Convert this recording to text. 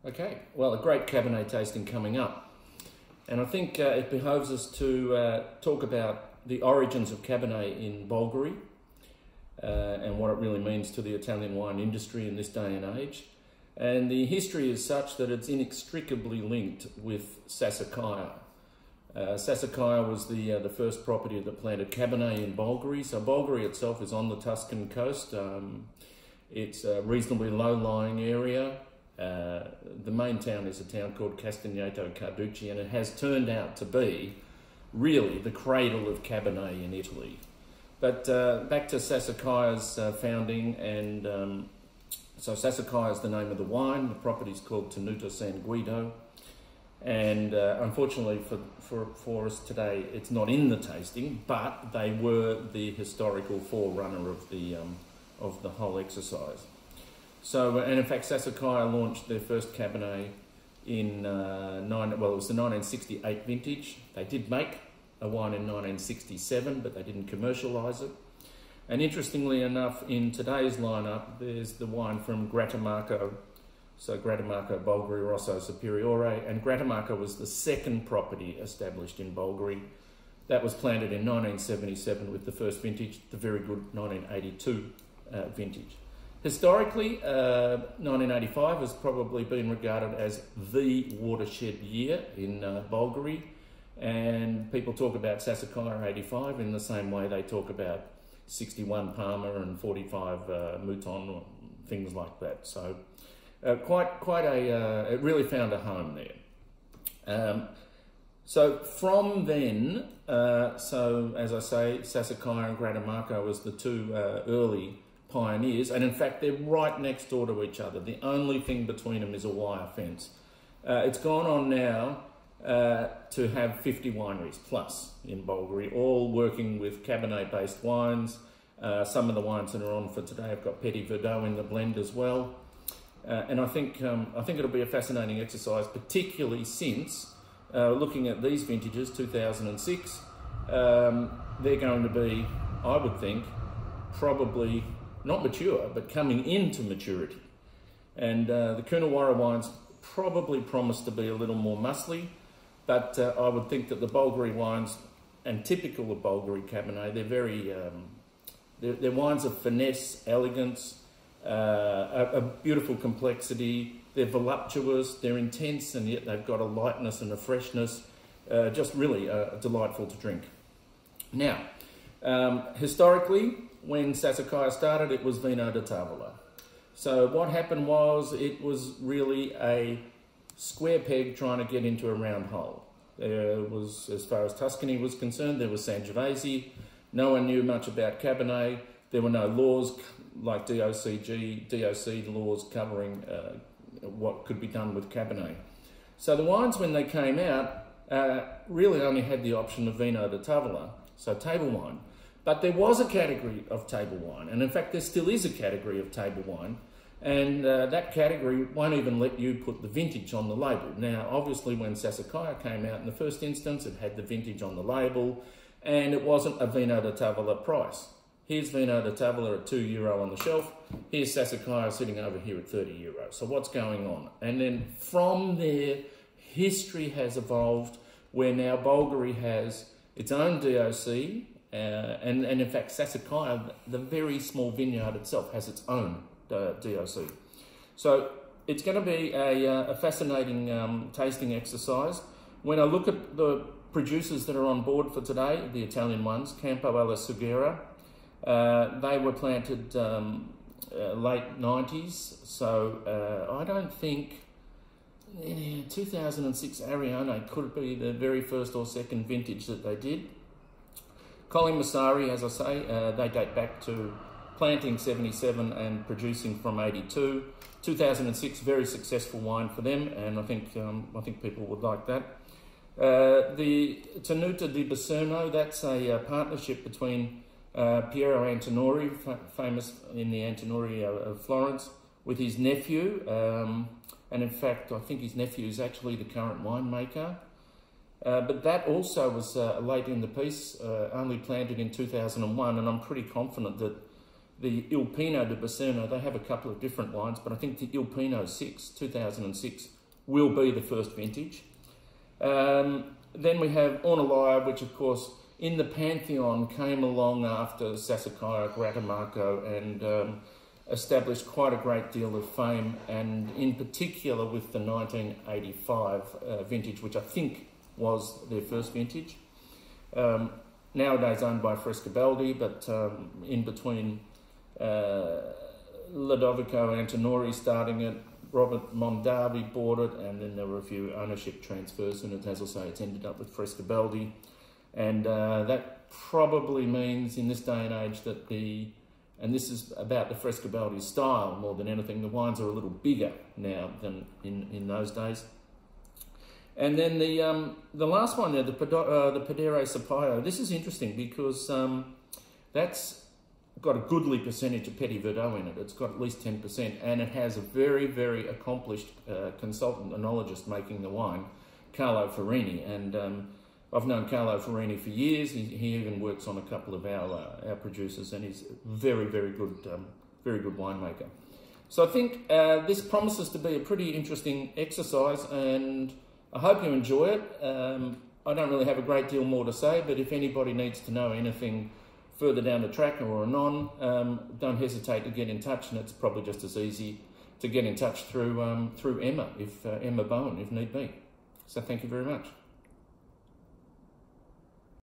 Okay, well, a great Cabernet tasting coming up. And I think it behoves us to talk about the origins of Cabernet in Bulgari and what it really means to the Italian wine industry in this day and age. And the history is such that it's inextricably linked with Sassicaia. Sassicaia was the first property that planted Cabernet in Bulgari. So Bulgari itself is on the Tuscan coast. It's a reasonably low-lying area. The main town is a town called Castagneto Carducci, and it has turned out to be really the cradle of Cabernet in Italy. But back to Sassicaia's founding, and so Sassicaia is the name of the wine. The property is called Tenuta San Guido, and unfortunately for us today, it's not in the tasting, but they were the historical forerunner of the whole exercise. So, and in fact, Sassicaia launched their first Cabernet in it was the 1968 vintage. They did make a wine in 1967, but they didn't commercialise it. And interestingly enough, in today's lineup, there's the wine from Gratamarco. So Gratamarco Bulgari Rosso Superiore, and Gratamarco was the second property established in Bulgari. That was planted in 1977 with the first vintage, the very good 1982 vintage. Historically, 1985 has probably been regarded as the watershed year in Bulgari, and people talk about Sassicaia 85 in the same way they talk about 61 Parma and 45 Mouton, things like that. So it really found a home there. So from then, so as I say, Sassicaia and Gratamarco was the two early pioneers, and in fact they're right next door to each other. The only thing between them is a wire fence. It's gone on now to have 50 wineries plus in Bulgari, all working with Cabernet based wines. Some of the wines that are on for today have got Petit Verdot in the blend as well. And I think it'll be a fascinating exercise, particularly since looking at these vintages, 2006, they're going to be, I would think, probably not mature, but coming into maturity. And the Coonawarra wines probably promise to be a little more muscly, but I would think that the Bulgari wines, and typical of Bulgari Cabernet, they're very, they're wines of finesse, elegance, a beautiful complexity. They're voluptuous, they're intense, and yet they've got a lightness and a freshness, just really delightful to drink. Now, historically, when Sassicaia started, it was Vino di Tavola. So what happened was, it was really a square peg trying to get into a round hole. There was, as far as Tuscany was concerned, there was Sangiovese. No one knew much about Cabernet. There were no laws like DOC laws covering what could be done with Cabernet. So the wines, when they came out, really only had the option of Vino di Tavola, so table wine. But there was a category of table wine, and in fact there still is a category of table wine, and that category won't even let you put the vintage on the label. Now obviously when Sassicaia came out in the first instance, it had the vintage on the label, and it wasn't a Vino di Tavola price. Here's Vino di Tavola at €2 on the shelf, here's Sassicaia sitting over here at €30. So what's going on? And then from there, history has evolved, where now Bulgari has its own DOC, and in fact Sassicaia, the very small vineyard itself, has its own DOC. So it's going to be a fascinating tasting exercise. When I look at the producers that are on board for today, the Italian ones, Campo alla Sughera, they were planted late 90s, so I don't think 2006 Arione could be the very first or second vintage that they did. Colin Massari, as I say, they date back to planting 77 and producing from 82. 2006, very successful wine for them, and I think people would like that. The Tenuta di Baserno, that's a partnership between Piero Antinori, famous in the Antinori of Florence, with his nephew, and in fact I think his nephew is actually the current winemaker. But that also was late in the piece, only planted in 2001, and I'm pretty confident that the Il Pino de Bacerno, they have a couple of different wines, but I think the Il Pino 2006, will be the first vintage. Then we have Ornellaia, which of course in the Pantheon came along after Sassicaia, Gratamarco, and established quite a great deal of fame, and in particular with the 1985 vintage, which I think was their first vintage. Nowadays owned by Frescobaldi, but in between Ludovico Antinori starting it, Robert Mondavi bought it, and then there were a few ownership transfers, and as I say, it's ended up with Frescobaldi. And that probably means in this day and age that and this is about the Frescobaldi style more than anything, the wines are a little bigger now than in those days. And then the last one there, the Podere Sapaio, this is interesting because that's got a goodly percentage of Petit Verdot in it. It's got at least 10%, and it has a very, very accomplished consultant enologist making the wine, Carlo Farini. And I've known Carlo Farini for years. He even works on a couple of our producers, and he's very, very good winemaker. So I think this promises to be a pretty interesting exercise, and I hope you enjoy it. I don't really have a great deal more to say, but if anybody needs to know anything further down the track or anon, don't hesitate to get in touch, and it's probably just as easy to get in touch through Emma, Emma Bowen, if need be. So thank you very much.